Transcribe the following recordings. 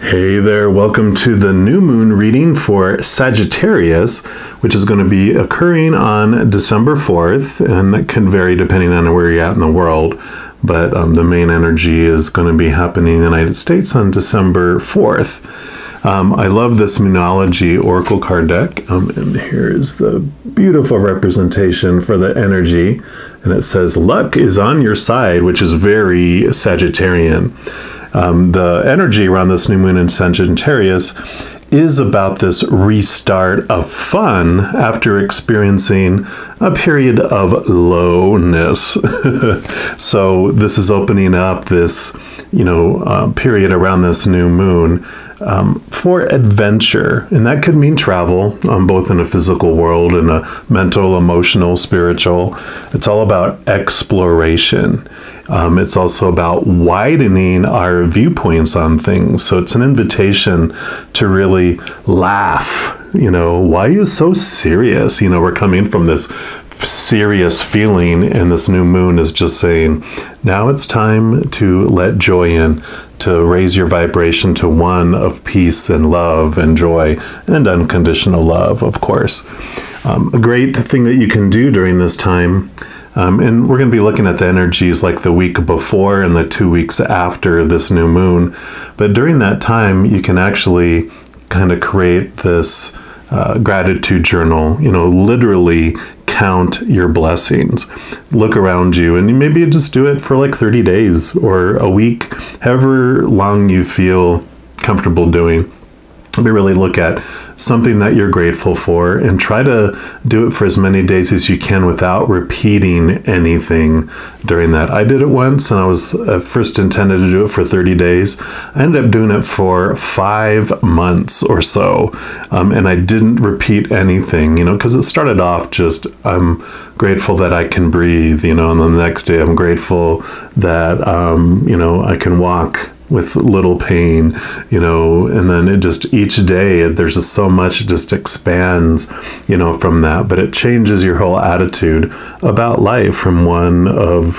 Hey there, welcome to the new moon reading for Sagittarius, which is going to be occurring on December 4th, and that can vary depending on where you're at in the world, but the main energy is going to be happening in the United States on December 4th. I love this Moonology Oracle card deck, and here's the beautiful representation for the energy, and it says, luck is on your side, which is very Sagittarian. The energy around this new moon in Sagittarius is about this restart of fun after experiencing a period of lowness. So this is opening up this, period around this new moon for adventure. And that could mean travel, both in a physical world and a mental, emotional, spiritual. It's all about exploration. It's also about widening our viewpoints on things. So it's an invitation to really laugh. Why are you so serious? We're coming from this serious feeling, and this new moon is just saying, now it's time to let joy in, to raise your vibration to one of peace and love and joy and unconditional love, of course. A great thing that you can do during this time, and we're going to be looking at the energies like the week before and the 2 weeks after this new moon, but during that time you can actually kind of create this gratitude journal, literally count your blessings. Look around you, and maybe just do it for like 30 days or a week, however long you feel comfortable doing. Maybe really look at something that you're grateful for and try to do it for as many days as you can without repeating anything during that. I did it once, and I was first intended to do it for 30 days. I ended up doing it for 5 months or so, and I didn't repeat anything, because it started off just, I'm grateful that I can breathe, and then the next day I'm grateful that, I can walk with little pain, and then it just, each day there's just so much, it just expands, from that, but it changes your whole attitude about life from one of,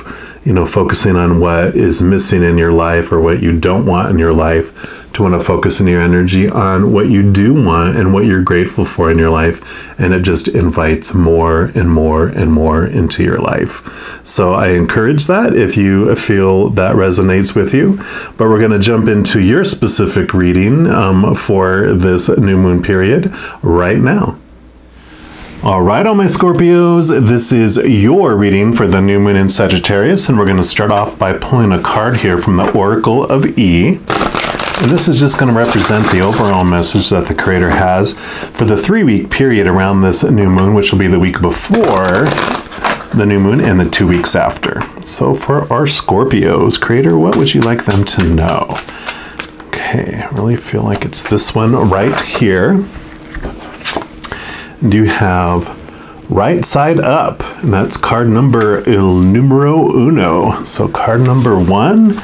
focusing on what is missing in your life or what you don't want in your life, to want to focus in your energy on what you do want and what you're grateful for in your life, and it just invites more and more and more into your life. So I encourage that if you feel that resonates with you. But we're going to jump into your specific reading for this new moon period right now. All right, all my Scorpios, this is your reading for the new moon in Sagittarius, and we're going to start off by pulling a card here from the Oracle of E. And this is just going to represent the overall message that the Creator has for the 3-week period around this new moon, which will be the week before the new moon and the 2 weeks after. So for our Scorpios, Creator, what would you like them to know? Okay, I really feel like it's this one right here. And you have right side up, and that's card number el numero uno. So card number 1.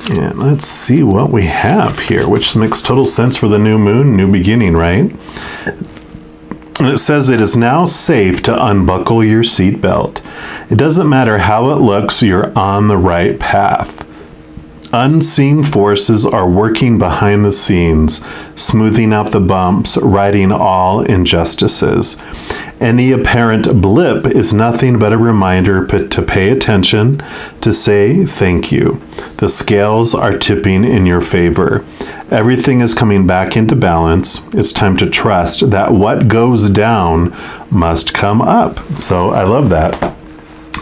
And let's see what we have here, which makes total sense for the new moon, new beginning, right? And it says it is now safe to unbuckle your seatbelt. It doesn't matter how it looks, you're on the right path. Unseen forces are working behind the scenes, smoothing out the bumps, righting all injustices. Any apparent blip is nothing but a reminder to pay attention, to say thank you. The scales are tipping in your favor. Everything is coming back into balance. It's time to trust that what goes down must come up. So I love that.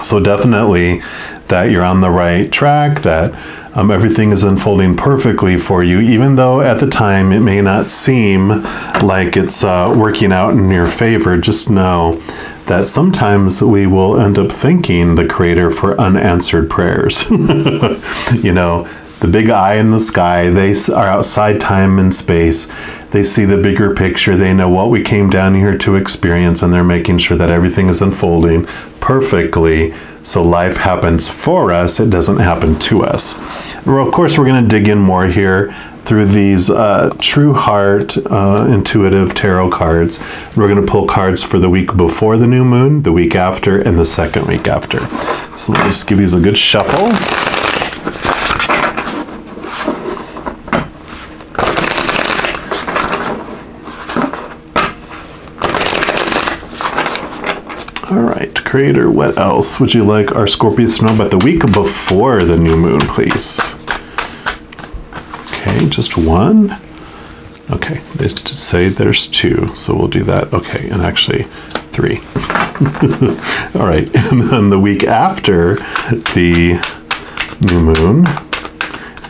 So definitely that you're on the right track, that everything is unfolding perfectly for you, even though at the time it may not seem like it's working out in your favor. Just know that sometimes we will end up thanking the Creator for unanswered prayers. The big eye in the sky, they are outside time and space. They see the bigger picture. They know what we came down here to experience, and they're making sure that everything is unfolding perfectly. So life happens for us. It doesn't happen to us. Well, of course, we're going to dig in more here through these true heart intuitive tarot cards. We're going to pull cards for the week before the new moon, the week after, and the second week after. So let me just give these a good shuffle. right, Creator, what else would you like our Scorpios to know about the week before the new moon, please? Okay, just one? Okay, they say there's two, so we'll do that. Okay, and actually 3. All right, and then the week after the new moon,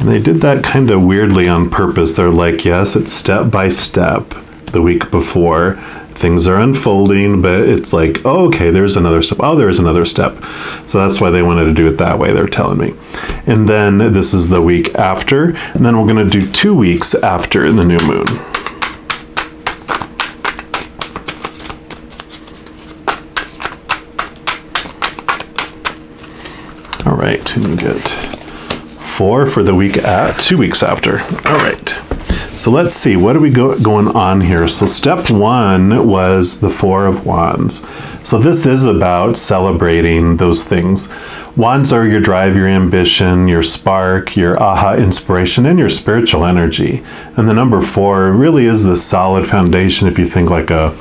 and they did that kind of weirdly on purpose. They're like, yes, it's step by step. The week before, things are unfolding, but it's like, oh, okay, there's another step. Oh, there is another step. So that's why they wanted to do it that way, they're telling me. And then this is the week after, and then we're going to do 2 weeks after the new moon. All right, and you get 4 for the week 2 weeks after. All right. So let's see, what are we going on here? So step 1 was the 4 of Wands. So this is about celebrating those things. Wands are your drive, your ambition, your spark, your aha inspiration, and your spiritual energy. And the number 4 really is the solid foundation. If you think like a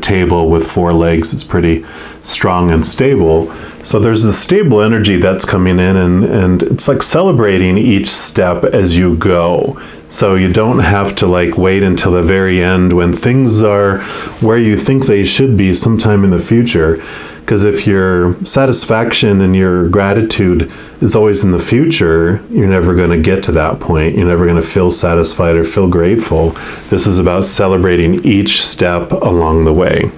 table with 4 legs, it's pretty strong and stable. So there's the stable energy that's coming in, and it's like celebrating each step as you go. So you don't have to like wait until the very end when things are where you think they should be sometime in the future. Because if your satisfaction and your gratitude is always in the future, you're never going to get to that point. You're never going to feel satisfied or feel grateful. This is about celebrating each step along the way.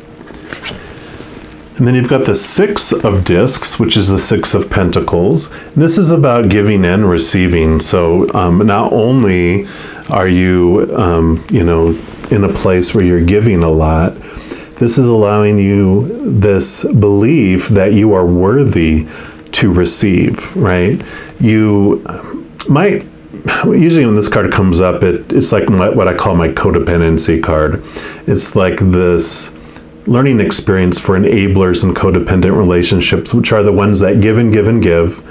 And then you've got the 6 of discs, which is the 6 of pentacles. This is about giving and receiving. So not only are you, in a place where you're giving a lot, this is allowing you this belief that you are worthy to receive, right? You might, usually when this card comes up, it's like what I call my codependency card. It's like this learning experience for enablers in codependent relationships, which are the ones that give and give and give,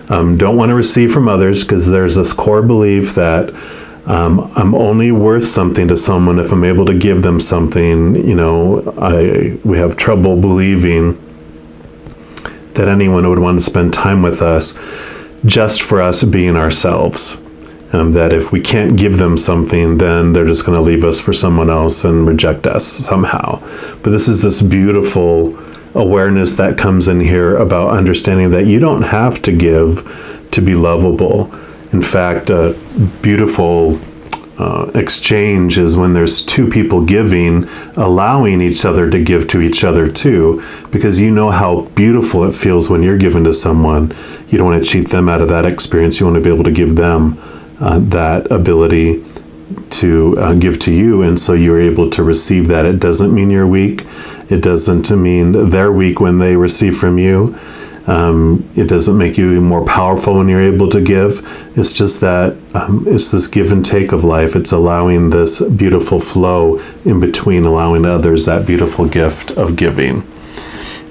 don't want to receive from others, because there's this core belief that I'm only worth something to someone if I'm able to give them something. We have trouble believing that anyone would want to spend time with us just for us being ourselves. That if we can't give them something, then they're just going to leave us for someone else and reject us somehow. But this is this beautiful awareness that comes in here about understanding that you don't have to give to be lovable. In fact, a beautiful exchange is when there's 2 people giving, allowing each other to give to each other too, because you know how beautiful it feels when you're giving to someone. You don't want to cheat them out of that experience. You want to be able to give them that ability to give to you, and so you're able to receive that. It doesn't mean you're weak. It doesn't mean they're weak when they receive from you. It doesn't make you more powerful when you're able to give. It's just that it's this give and take of life. It's allowing this beautiful flow in between, allowing others that beautiful gift of giving.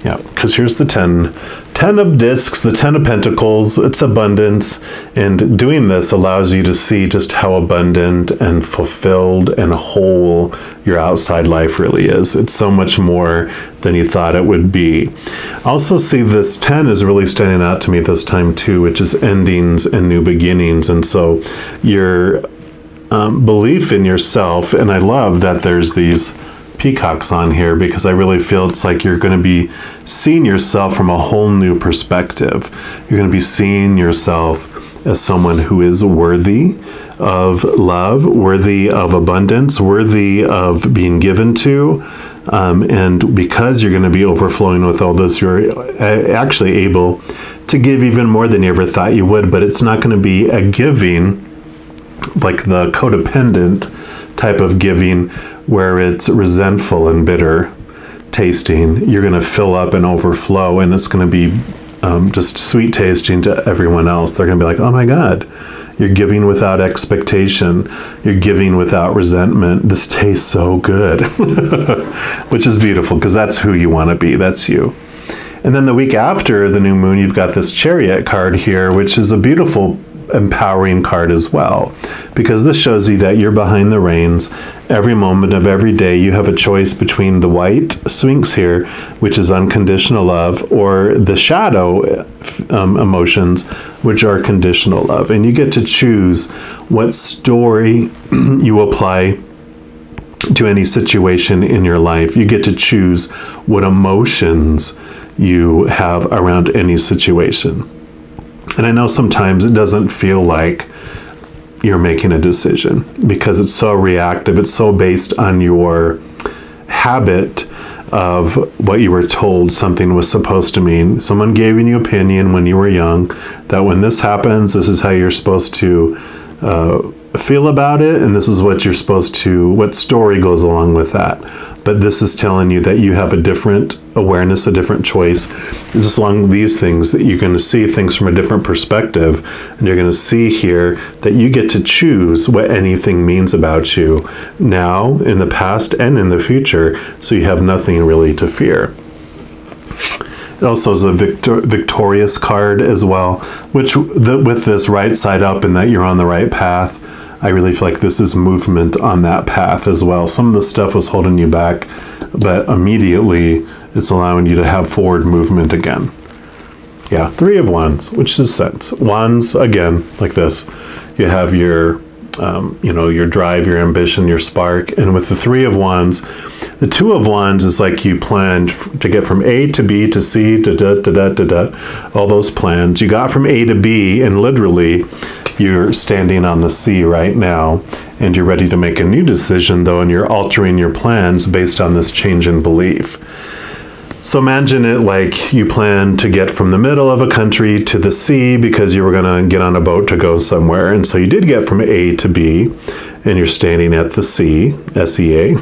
Yeah, because here's the 10 of discs, the 10 of pentacles. It's abundance, and doing this allows you to see just how abundant and fulfilled and whole your outside life really is. It's so much more than you thought it would be. Also see this 10 is really standing out to me this time too, which is endings and new beginnings. And so your belief in yourself, and I love that there's these peacocks on here, because I really feel it's like you're going to be seeing yourself from a whole new perspective. You're going to be seeing yourself as someone who is worthy of love, worthy of abundance, worthy of being given to. And because you're going to be overflowing with all this, you're actually able to give even more than you ever thought you would. But it's not going to be a giving like the codependent type of giving, where it's resentful and bitter tasting. You're going to fill up and overflow, and it's going to be just sweet tasting to everyone else. They're going to be like, oh my God, you're giving without expectation. You're giving without resentment. This tastes so good, which is beautiful, because that's who you want to be. That's you. And then the week after the new moon, you've got this Chariot card here, which is a beautiful empowering card as well, because this shows you that you're behind the reins. Every moment of every day, you have a choice between the white Sphinx here, which is unconditional love, or the shadow emotions, which are conditional love. And you get to choose what story you apply to any situation in your life. You get to choose what emotions you have around any situation. And I know sometimes it doesn't feel like you're making a decision because it's so reactive. It's so based on your habit of what you were told something was supposed to mean. Someone gave you an opinion when you were young that when this happens, this is how you're supposed to feel about it, and this is what you're supposed to, what story goes along with that. But this is telling you that you have a different awareness, a different choice. Just along these things, that you're going to see things from a different perspective, and you're going to see here that you get to choose what anything means about you now, in the past, and in the future, so you have nothing really to fear. It also is a victorious card as well, which with this right side up and that you're on the right path, I really feel like this is movement on that path as well. Some of the stuff was holding you back, but immediately it's allowing you to have forward movement again. Yeah, Three of Wands, which is sense. Wands, again, like this. You have your, your drive, your ambition, your spark. And with the Three of Wands, the Two of Wands is like you planned to get from A to B to C to all those plans. You got from A to B, and literally you're standing on the C right now, and you're ready to make a new decision, though, and you're altering your plans based on this change in belief. So imagine it like you plan to get from the middle of a country to the sea because you were going to get on a boat to go somewhere. And so you did get from A to B, and you're standing at the sea, S-E-A,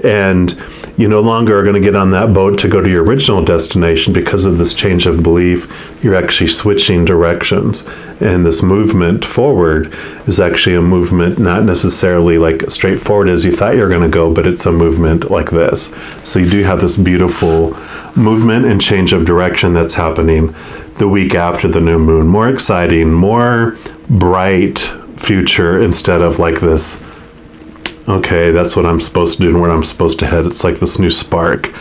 and you no longer are going to get on that boat to go to your original destination because of this change of belief. You're actually switching directions. And this movement forward is actually a movement not necessarily like straightforward as you thought you were going to go, but it's a movement like this. So you do have this beautiful movement and change of direction that's happening the week after the new moon. More exciting, more bright future instead of like this, okay, that's what I'm supposed to do and where I'm supposed to head. It's like this new spark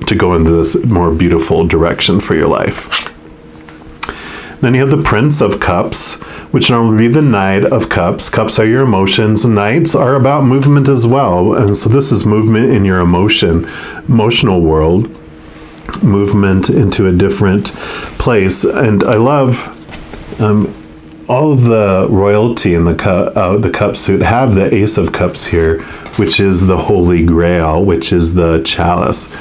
to go into this more beautiful direction for your life. Then you have the Prince of Cups, which normally would be the Knight of Cups. Cups are your emotions. Knights are about movement as well. And so this is movement in your emotional world, movement into a different place. And I love all of the royalty in the cup suit have the Ace of Cups here, which is the Holy Grail, which is the chalice.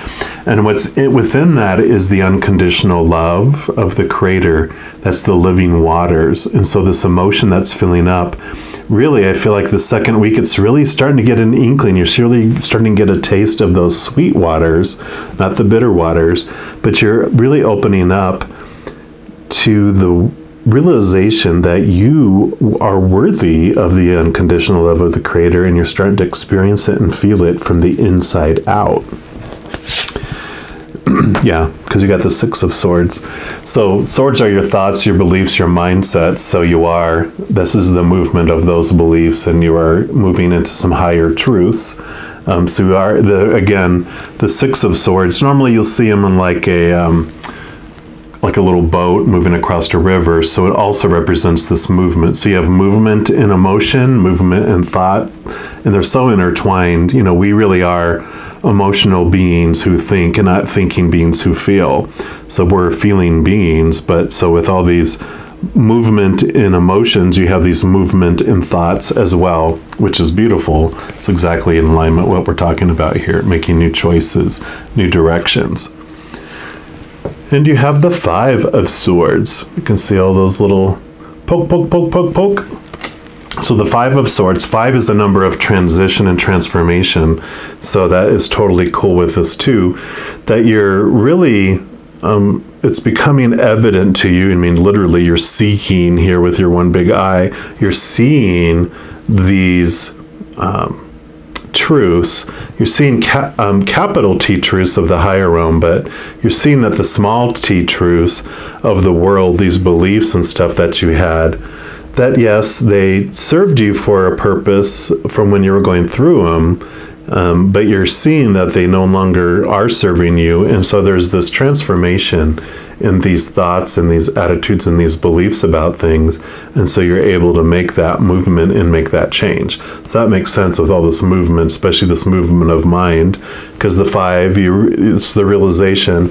And what's within that is the unconditional love of the Creator. That's the living waters. And so this emotion that's filling up, really, I feel like the second week, it's really starting to get an inkling. You're surely starting to get a taste of those sweet waters, not the bitter waters, but you're really opening up to the realization that you are worthy of the unconditional love of the Creator, and you're starting to experience it and feel it from the inside out. Yeah, because you got the Six of Swords. So swords are your thoughts, your beliefs, your mindsets. So this is the movement of those beliefs, and you are moving into some higher truths. So you are, again, the Six of Swords. Normally you'll see them in like a little boat moving across a river. So it also represents this movement. So you have movement in emotion, movement in thought, and they're so intertwined. You know, we really are emotional beings who think and not thinking beings who feel. So we're feeling beings, but so with all these movement in emotions, you have these movement in thoughts as well, which is beautiful. It's exactly in alignment with what we're talking about here, making new choices, new directions. And you have the Five of Swords. You can see all those little poke, poke, poke, poke, poke. So the Five of Swords, 5 is a number of transition and transformation. So that is totally cool with this too, that you're really, it's becoming evident to you. I mean, literally you're seeking here with your one big eye, you're seeing these truths. You're seeing capital T truths of the higher realm, but you're seeing that the small t truths of the world, these beliefs and stuff that you had, that yes, they served you for a purpose from when you were going through them, but you're seeing that they no longer are serving you. And so there's this transformation in these thoughts and these attitudes and these beliefs about things. And so you're able to make that movement and make that change. So that makes sense with all this movement, especially this movement of mind, because the 5, it's the realization,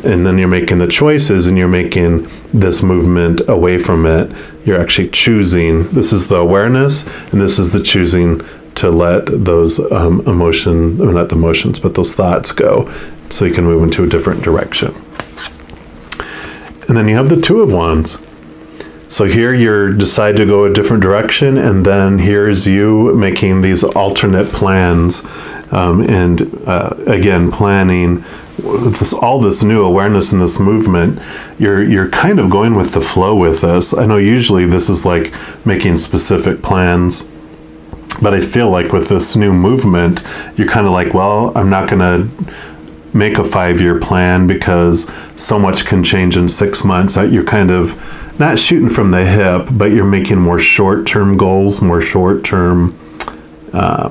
and then you're making the choices and you're making this movement away from it. You're actually choosing. This is the awareness, and this is the choosing to let those not the emotions, but those thoughts go, so you can move into a different direction. And then you have the 2 of Wands. So here you decide to go a different direction, and then here's you making these alternate plans, and again, planning with all this new awareness and this movement. You're kind of going with the flow with this. I know usually this is like making specific plans, but I feel like with this new movement, you're kind of like, well, I'm not going to make a 5-year plan because so much can change in 6 months. You're kind of not shooting from the hip, but you're making more short-term goals, more short-term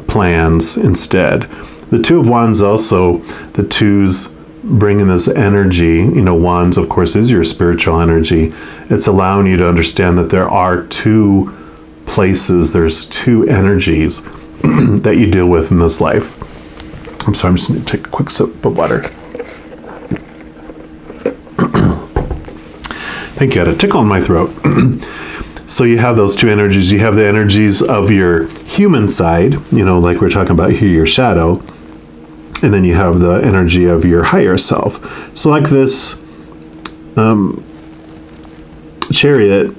plans instead. The 2 of Wands also, the 2s bringing this energy. Wands, of course, is your spiritual energy. It's allowing you to understand that there are 2 places, there's 2 energies that you deal with in this life. I'm sorry, I'm just going to take a quick sip of water. Thank you. I had a tickle in my throat. So you have those 2 energies. You have the energies of your human side, like we're talking about here, your shadow. And then you have the energy of your higher self. So like this chariot,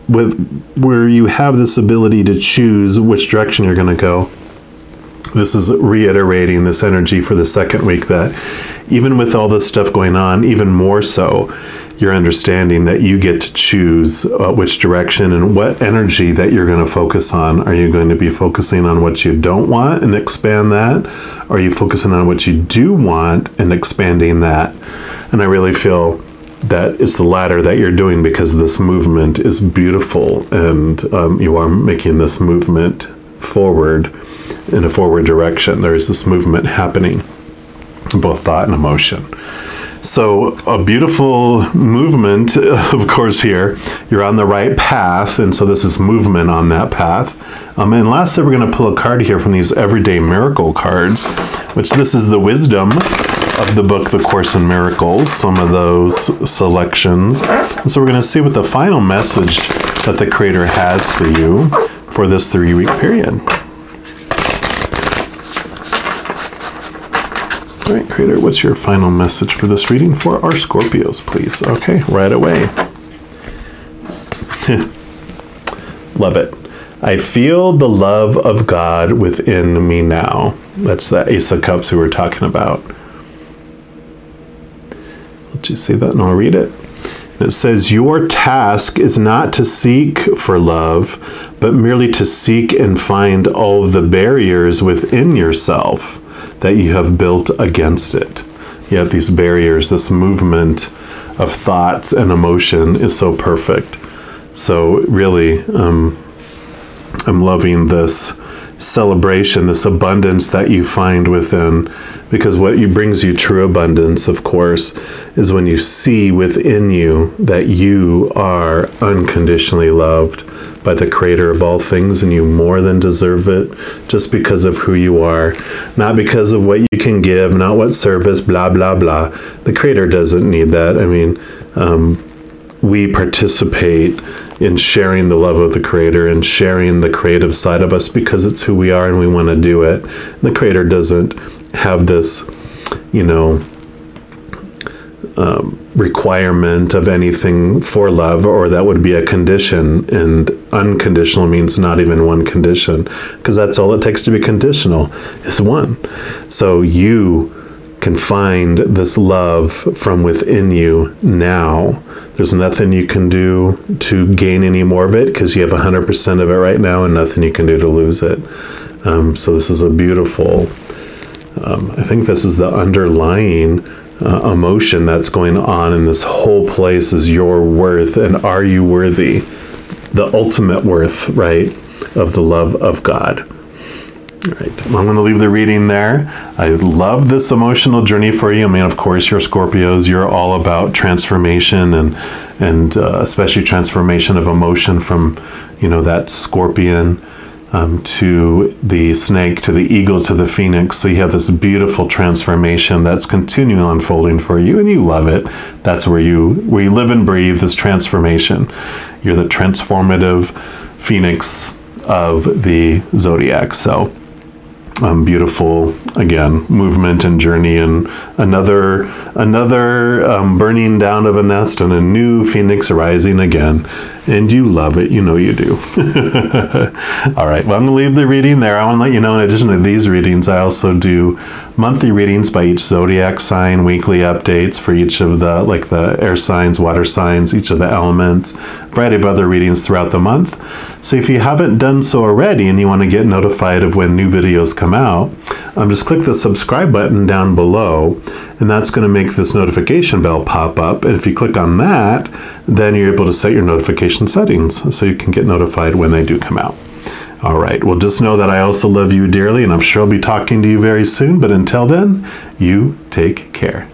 where you have this ability to choose which direction you're going to go. This is reiterating this energy for the 2nd week, that even with all this stuff going on, even more so, you're understanding that you get to choose which direction and what energy that you're going to focus on. Are you going to be focusing on what you don't want and expand that? Or are you focusing on what you do want and expanding that? And I really feel that it's the latter that you're doing, because this movement is beautiful, and you are making this movement forward, in a forward direction. There is this movement happening, both thought and emotion. So a beautiful movement, of course. Here you're on the right path, and so this is movement on that path. And lastly, we're going to pull a card here from these Everyday Miracle cards, which this is the wisdom of the book The Course in Miracles, some of those selections. And so we're going to see what the final message that the Creator has for you for this 3-week period. All right, Creator, what's your final message for this reading for our Scorpios, please? Okay, right away. Love it. I feel the love of God within me now. That's the Ace of Cups we were talking about. Let's just say that and I'll read it. It says, your task is not to seek for love, but merely to seek and find all of the barriers within yourself that you have built against it. You have these barriers. This movement of thoughts and emotion is so perfect. So really, I'm loving this celebration, this abundance that you find within, because what brings you true abundance, of course, is when you see within you that you are unconditionally loved by the Creator of all things, and you more than deserve it just because of who you are, not because of what you can give, not what service, blah, blah, blah. The Creator doesn't need that. I mean, we participate in sharing the love of the Creator and sharing the creative side of us because it's who we are and we want to do it. The Creator doesn't have this, requirement of anything for love, or that would be a condition, and unconditional means not even one condition, because that's all it takes to be conditional is one. So you can find this love from within you now. There's nothing you can do to gain any more of it, because you have 100% of it right now, and nothing you can do to lose it. So this is a beautiful, I think this is the underlying emotion that's going on in this whole place, is your worth, and are you worthy? the ultimate worth, right, of the love of God. All right, I'm going to leave the reading there. I love this emotional journey for you. I mean, of course, you're Scorpios. You're all about transformation and especially transformation of emotion from, that scorpion to the snake, to the eagle, to the phoenix. So you have this beautiful transformation that's continually unfolding for you, and you love it. That's where you live and breathe this transformation. You're the transformative phoenix of the zodiac. So beautiful, again, movement and journey, and another burning down of a nest and a new phoenix arising again. And you love it. You know you do. All right. Well, I'm going to leave the reading there. I want to let you know, in addition to these readings, I also do monthly readings by each zodiac sign, weekly updates for each of the air signs, water signs, each of the elements, a variety of other readings throughout the month. So if you haven't done so already and you want to get notified of when new videos come out, just click the subscribe button down below, and that's going to make this notification bell pop up. And if you click on that, then you're able to set your notification settings so you can get notified when they do come out. All right, well, just know that I also love you dearly, and I'm sure I'll be talking to you very soon. But until then, you take care.